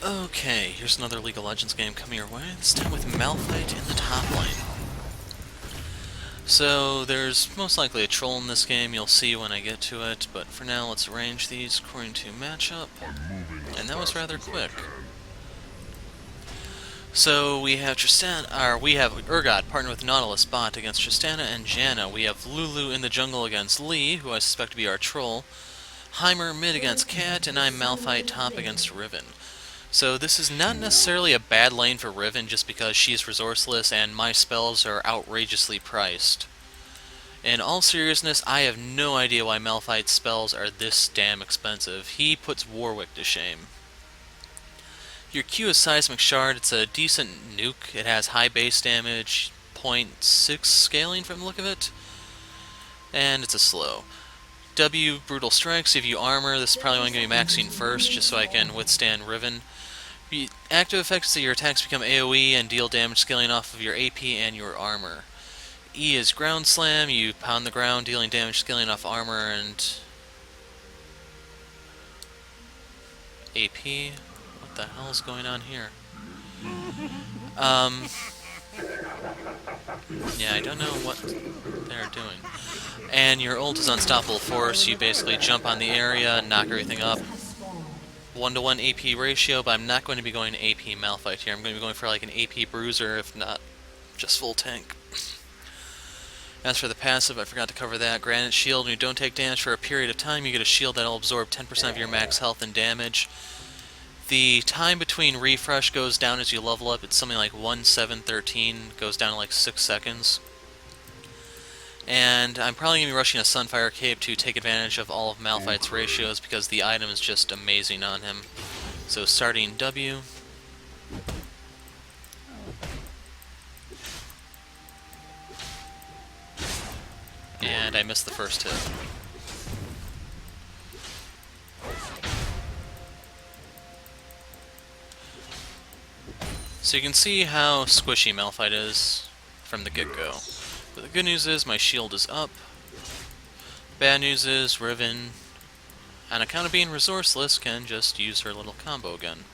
Okay, here's another League of Legends game coming your way, this time with Malphite in the top lane. So, there's most likely a troll in this game, you'll see when I get to it, but for now let's arrange these according to matchup, and that was rather quick. So, we have Urgot partnered with Nautilus bot against Tristana and Janna. We have Lulu in the jungle against Lee, who I suspect to be our troll, Heimer mid against Cat, and I'm Malphite top against Riven. So this is not necessarily a bad lane for Riven just because she's resourceless and my spells are outrageously priced. In all seriousness, I have no idea why Malphite's spells are this damn expensive. He puts Warwick to shame. Your Q is Seismic Shard. It's a decent nuke. It has high base damage, 0.6 scaling from the look of it, and it's a slow. W, Brutal Strikes. If you armor, this is probably going to be maxing first just so I can withstand Riven. Active effects that your attacks become AoE and deal damage scaling off of your AP and your armor. E is Ground Slam, you pound the ground, dealing damage scaling off armor and AP. What the hell is going on here? Yeah, I don't know what they're doing. And your ult is Unstoppable Force, you basically jump on the area, knock everything up. 1-to-1 AP ratio, but I'm not going to be going AP Malphite here. I'm going to be going for like an AP Bruiser, if not just full tank. As for the passive, I forgot to cover that. Granite Shield, when you don't take damage for a period of time, you get a shield that will absorb 10% of your max health and damage. The time between refresh goes down as you level up. It's something like 1-7-13, goes down to like 6 seconds. And I'm probably going to be rushing a Sunfire Cape to take advantage of all of Malphite's ratios because the item is just amazing on him. So starting W. And I missed the first hit. So you can see how squishy Malphite is from the get-go. But the good news is my shield is up. Bad news is Riven, on account of being resourceless, can just use her little combo gun.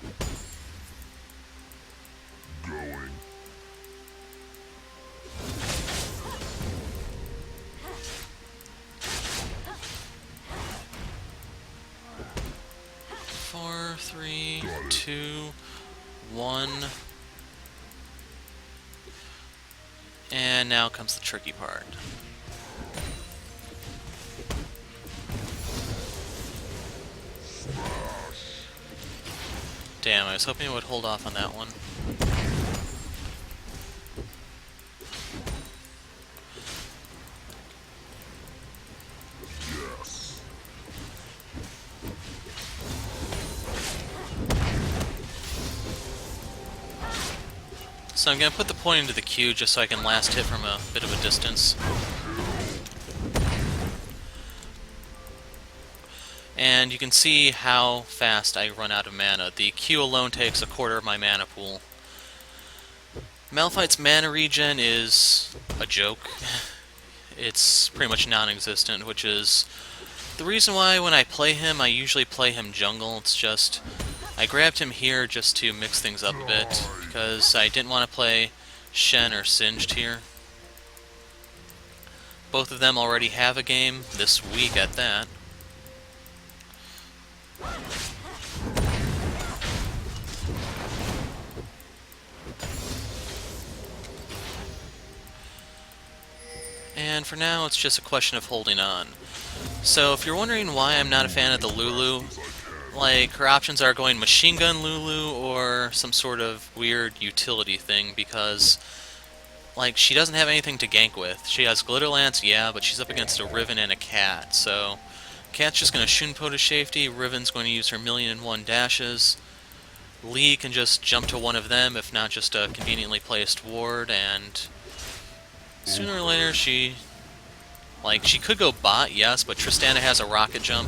Going. Four, three, two, one. And now comes the tricky part. Damn, I was hoping it would hold off on that one. Yes. So I'm going to put the point into the Q just so I can last hit from a bit of a distance. And you can see how fast I run out of mana. The Q alone takes a quarter of my mana pool. Malphite's mana regen is a joke. It's pretty much non-existent, which is the reason why when I play him, I usually play him jungle. It's just, I grabbed him here just to mix things up a bit, because I didn't want to play Shen or Singed here. Both of them already have a game, this week at that. And for now, it's just a question of holding on. So if you're wondering why I'm not a fan of the Lulu, like, her options are going Machine Gun Lulu or some sort of weird utility thing, because, like, she doesn't have anything to gank with. She has Glitter Lance, yeah, but she's up against a Riven and a Cat, so Cat's just going to Shunpo to safety, Riven's going to use her 1,000,001 dashes, Lee can just jump to one of them, if not just a conveniently placed ward, and sooner or later she could go bot, yes, but Tristana has a rocket jump.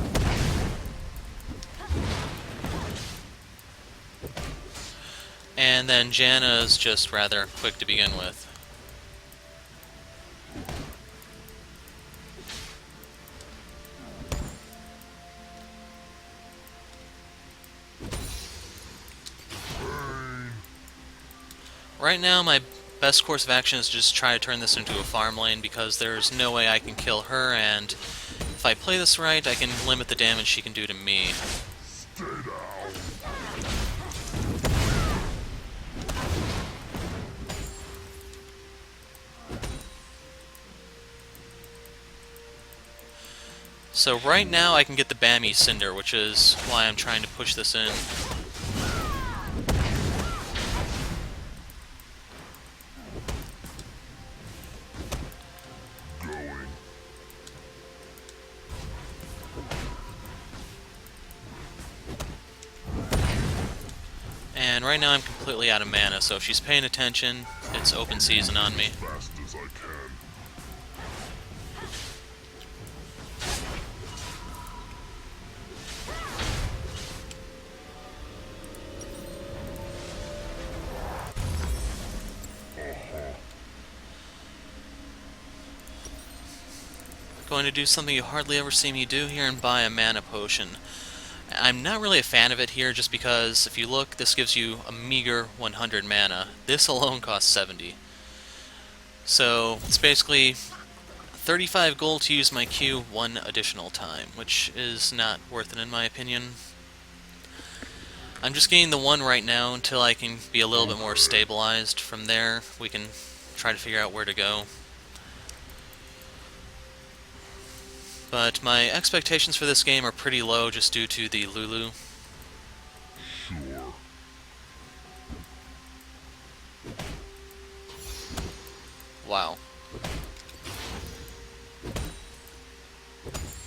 And then Janna is just rather quick to begin with. Right now, my best course of action is just try to turn this into a farm lane, because there's no way I can kill her, and if I play this right, I can limit the damage she can do to me. So right now I can get the Bammy Cinder, which is why I'm trying to push this in. And right now I'm completely out of mana, so if she's paying attention, it's open season on me. Going to do something you hardly ever see me do here and buy a mana potion. I'm not really a fan of it here just because, if you look, this gives you a meager 100 mana. This alone costs 70. So it's basically 35 gold to use my Q one additional time, which is not worth it in my opinion. I'm just getting the one right now until I can be a little bit more stabilized. From there, we can try to figure out where to go. But my expectations for this game are pretty low just due to the Lulu. Sure. Wow.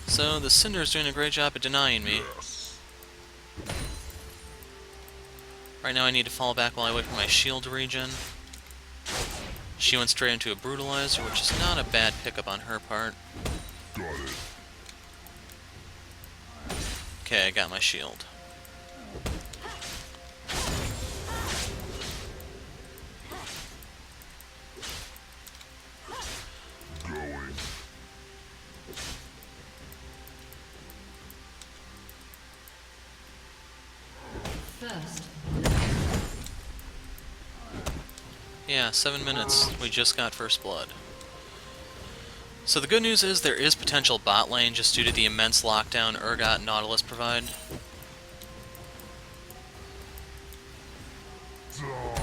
So the Cinder's doing a great job at denying me. Yes. Right now I need to fall back while I wait for my shield to regen. She went straight into a Brutalizer, which is not a bad pickup on her part. Got it. Okay, I got my shield. Going. First. Yeah, 7 minutes. We just got first blood. So the good news is there is potential bot lane just due to the immense lockdown Urgot and Nautilus provide. Die.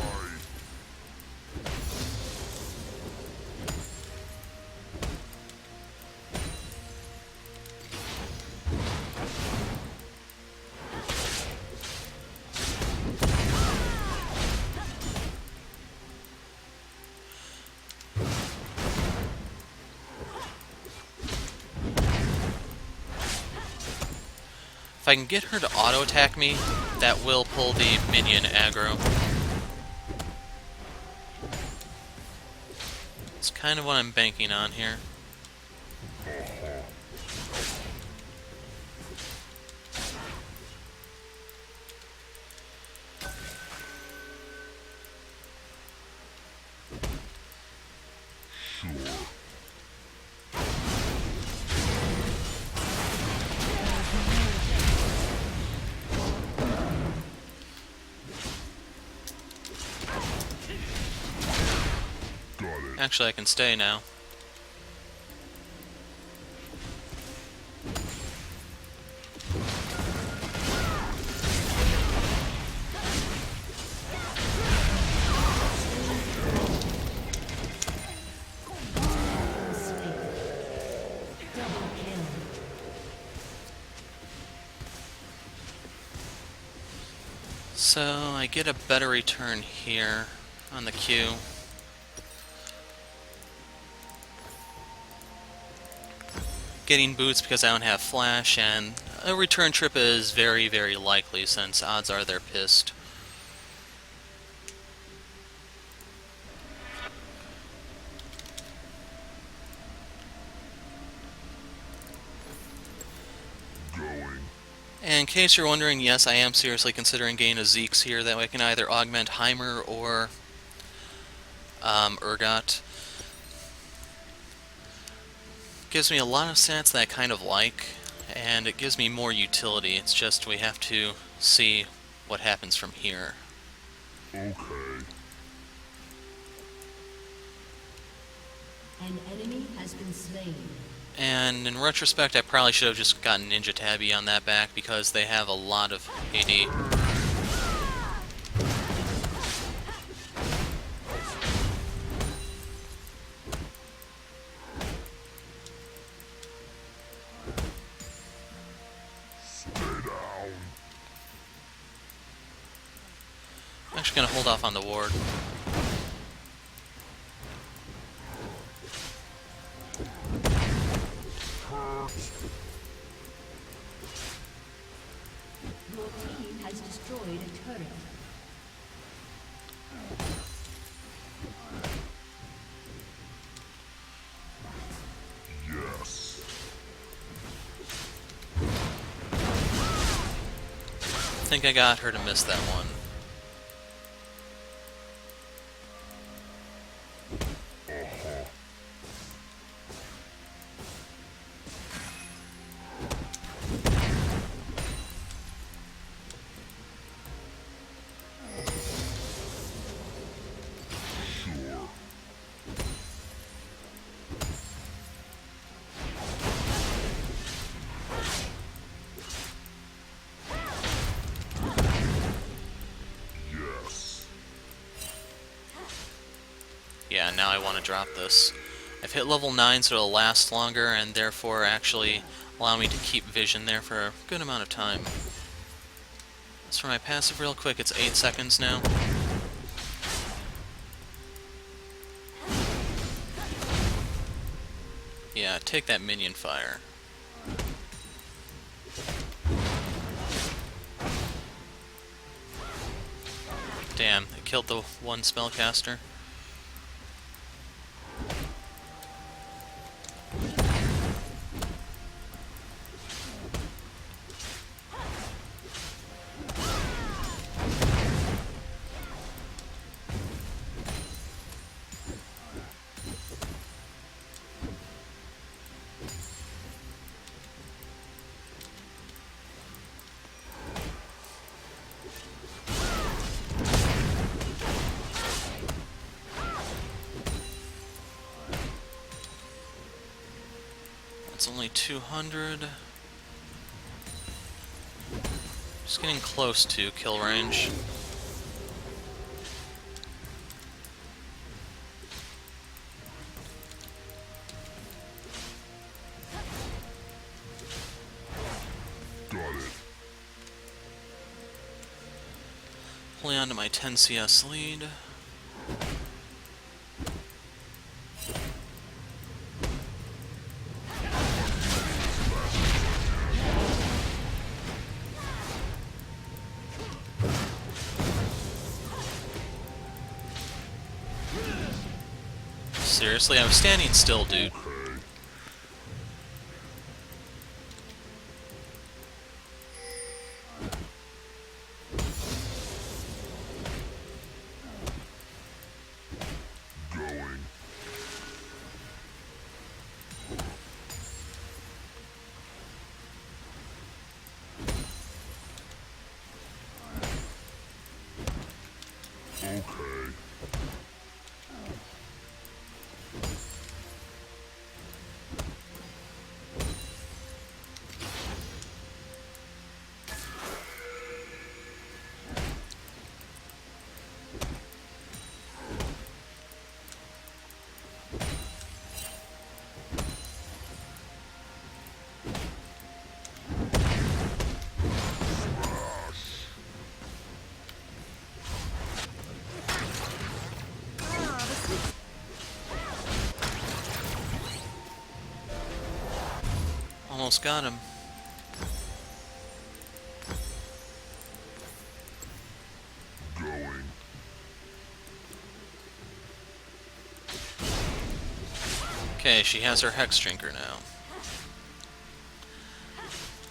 If I can get her to auto-attack me, that will pull the minion aggro. It's kind of what I'm banking on here. Sure. Got it. Actually, I can stay now. Double kill. So I get a better return here on the Q. Getting boots because I don't have flash, and a return trip is very, very likely since odds are they're pissed. Going. And in case you're wondering, yes, I am seriously considering getting a Zeke's here. That way I can either augment Heimer or Urgot. Gives me a lot of stats that I kind of like, and it gives me more utility. It's just we have to see what happens from here. Okay. An enemy has been slain. And in retrospect, I probably should have just gotten Ninja Tabby on that back because they have a lot of AD. I'm actually going to hold off on the ward. Your team has destroyed a turret. Yes. I think I got her to miss that one. Sure. Yes. Yeah, now I want to drop this. I've hit level 9 so it'll last longer and therefore actually allow me to keep vision there for a good amount of time. As for my passive real quick, it's 8 seconds now. Yeah, take that minion fire. Damn, it killed the one spellcaster. It's only 200. Just getting close to kill range. Got it. Pulling onto my 10 CS lead. Seriously, I was standing still, dude. Okay. Going. Okay. Almost got him. Going. Okay, she has her Hex Drinker now.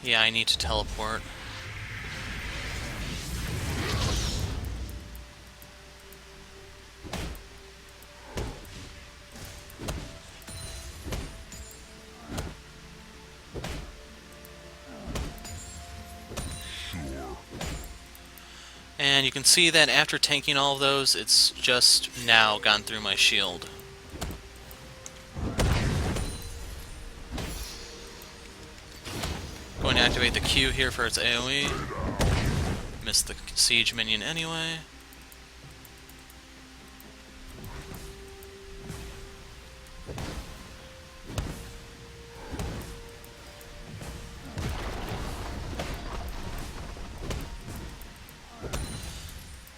Yeah, I need to teleport. Sure. And you can see that after tanking all of those, it's just now gone through my shield. Going to activate the Q here for its AoE. Missed the siege minion anyway.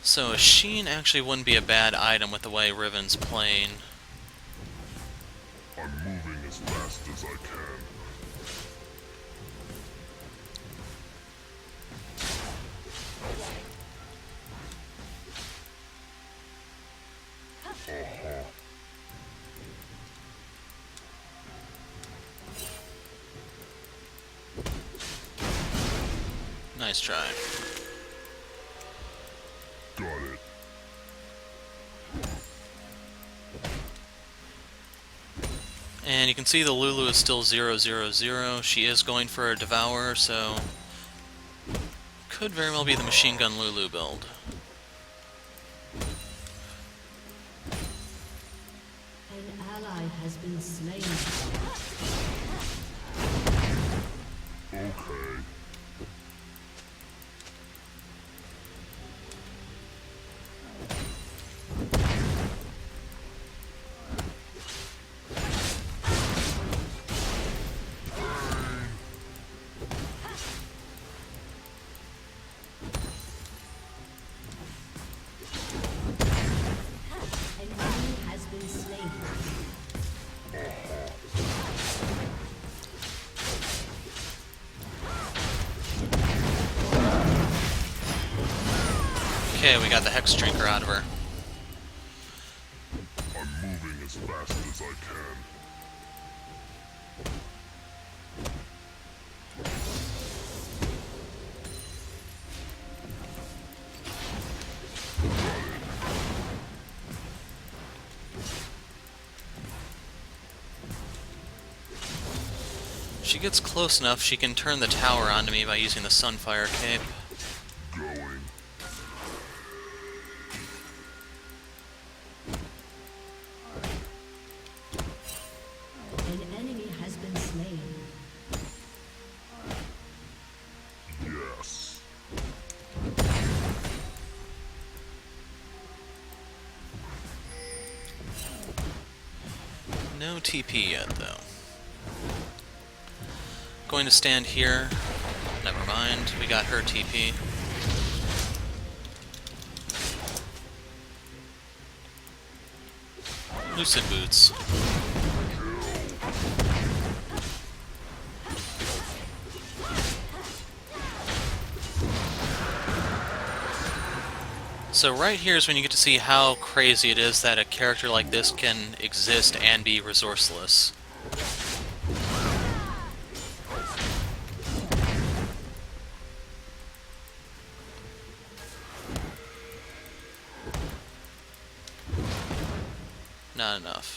So a Sheen actually wouldn't be a bad item with the way Riven's playing. I'm moving as fast as I can. Nice try. Got it. And you can see the Lulu is still 0-0-0. She is going for a Devourer, so could very well be the Machine Gun Lulu build. An ally has been slain. Okay. An enemy has been slain. Okay, we got the Hex Drinker out of her. I'm moving as fast as I can. If she gets close enough, she can turn the tower onto me by using the Sunfire Cape. Going. An enemy has been slain. Yes. No TP yet, though. Going to stand here. Never mind, we got her TP. Lucid Boots. So right here is when you get to see how crazy it is that a character like this can exist and be resourceless. Not enough.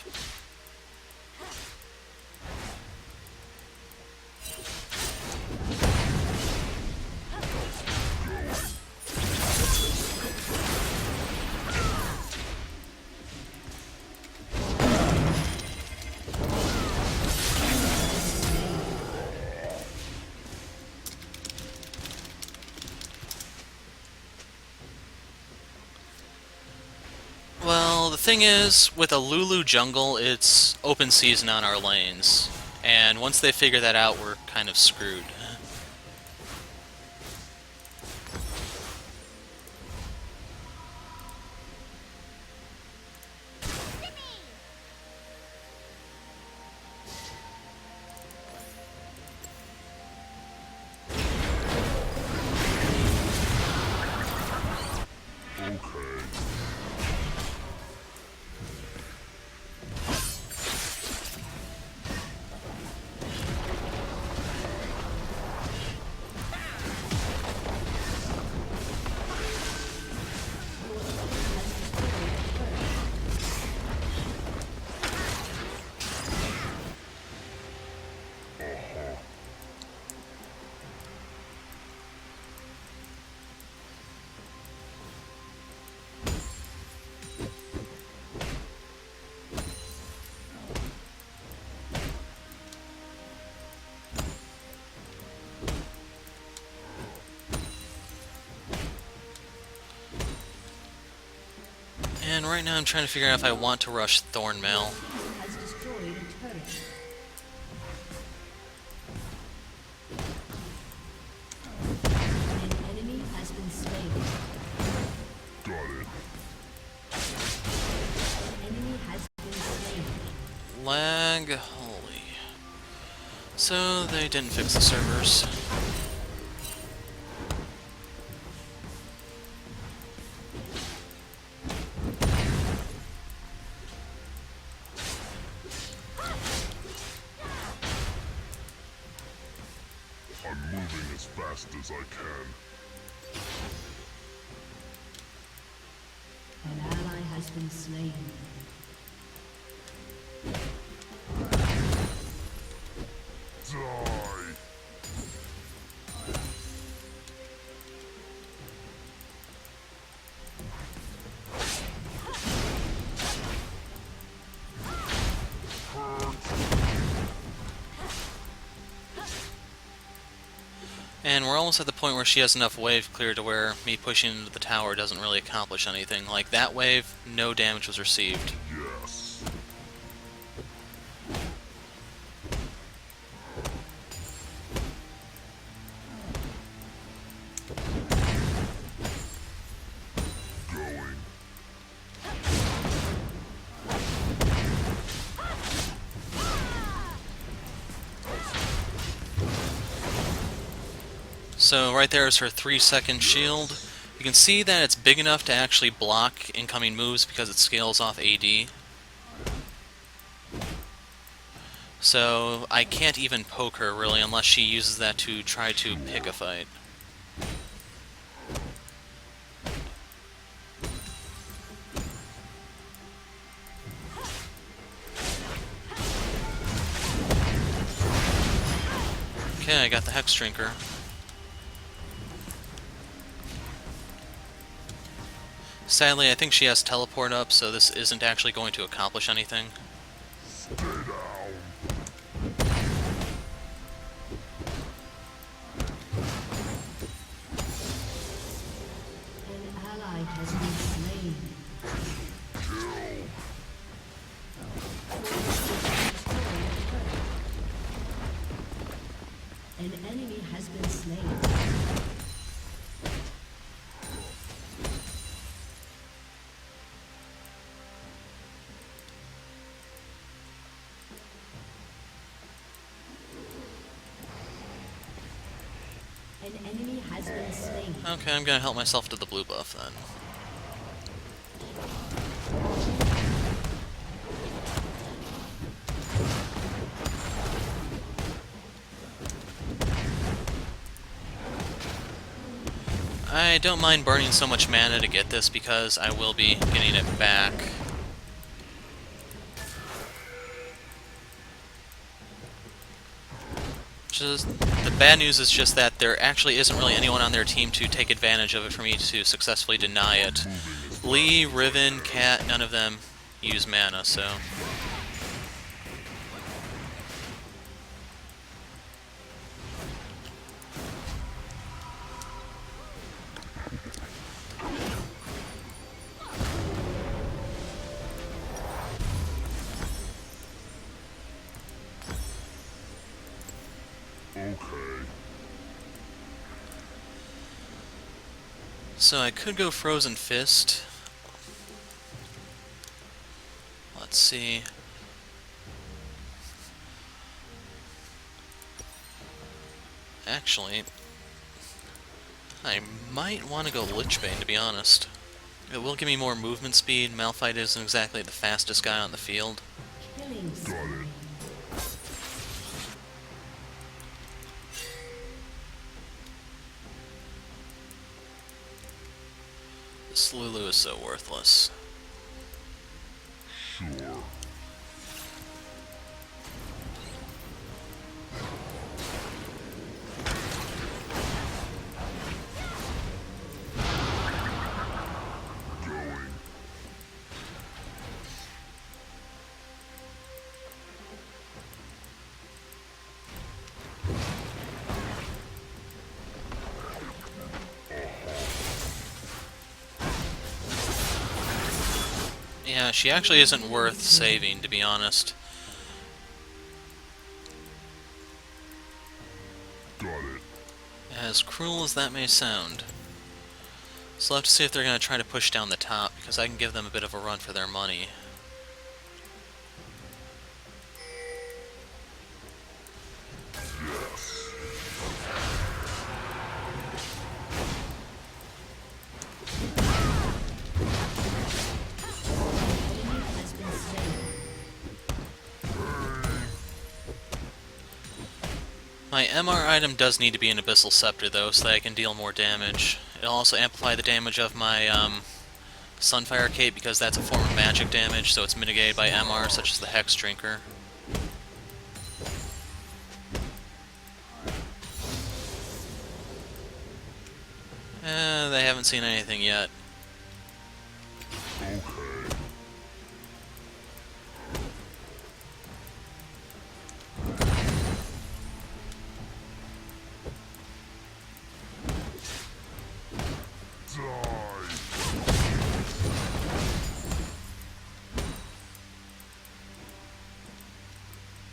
Well, the thing is, with a Lulu jungle, it's open season on our lanes. And once they figure that out, we're kind of screwed. Okay. And right now I'm trying to figure out if I want to rush Thornmail. Has destroyed a turret. An enemy has been slain. Got it. An enemy has been slain. Lag, holy. So they didn't fix the servers. I'm moving as fast as I can. An ally has been slain. Die! And we're almost at the point where she has enough wave clear to where me pushing into the tower doesn't really accomplish anything. Like, that wave, no damage was received. Yes. Going. So right there is her 3-second shield. You can see that it's big enough to actually block incoming moves because it scales off AD. So I can't even poke her really unless she uses that to try to pick a fight. Okay, I got the Hex Drinker. Sadly, I think she has teleport up, so this isn't actually going to accomplish anything. Stay down. An ally has been slain. Kill. An enemy has been slain. An enemy has been slain. Okay, I'm gonna help myself to the blue buff then. I don't mind burning so much mana to get this because I will be getting it back. The bad news is just that there actually isn't really anyone on their team to take advantage of it for me to successfully deny it. Lee, Riven, Cat, none of them use mana, so... Okay. So I could go Frozen Fist. Let's see. Actually, I might want to go Lichbane, to be honest. It will give me more movement speed. Malphite isn't exactly the fastest guy on the field. Killing Got it. This Lulu is so worthless. Sure. Going. Yeah, she actually isn't worth saving, to be honest. Got it. As cruel as that may sound. So we'll have to see if they're going to try to push down the top, because I can give them a bit of a run for their money. Yes. Enemy has been slain. My MR item does need to be an Abyssal Scepter, though, so that I can deal more damage. It'll also amplify the damage of my Sunfire Cape, because that's a form of magic damage, so it's mitigated by MR, such as the Hex Drinker. They haven't seen anything yet. Okay. Die.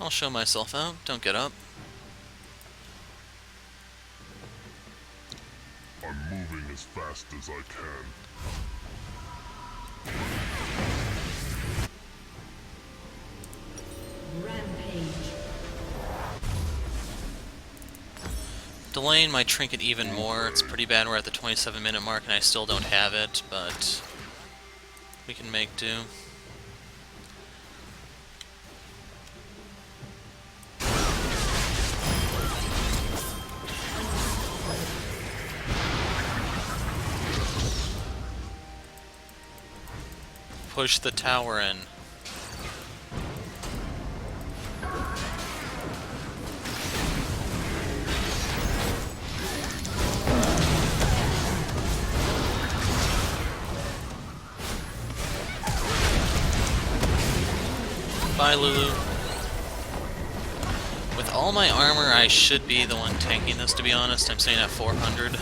I'll show myself out. Don't get up. I'm moving as fast as I can. Rampage. Delaying my trinket even more. It's pretty bad we're at the 27-minute mark and I still don't have it, but we can make do. Push the tower in. Bye, Lulu. With all my armor, I should be the one tanking this, to be honest. I'm sitting at 400.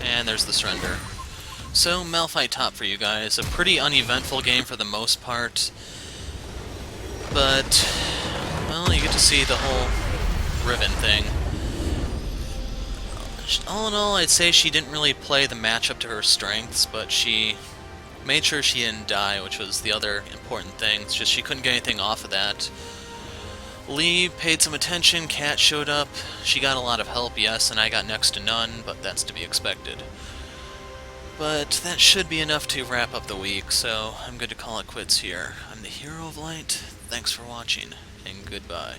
And there's the surrender. So, Malphite top for you guys. A pretty uneventful game for the most part. But, well, you get to see the whole Riven thing. All in all, I'd say she didn't really play the match up to her strengths, but she made sure she didn't die, which was the other important thing. It's just she couldn't get anything off of that. Lee paid some attention, Cat showed up. She got a lot of help, yes, and I got next to none, but that's to be expected. But that should be enough to wrap up the week, so I'm good to call it quits here. I'm the Hero of Light, thanks for watching, and goodbye.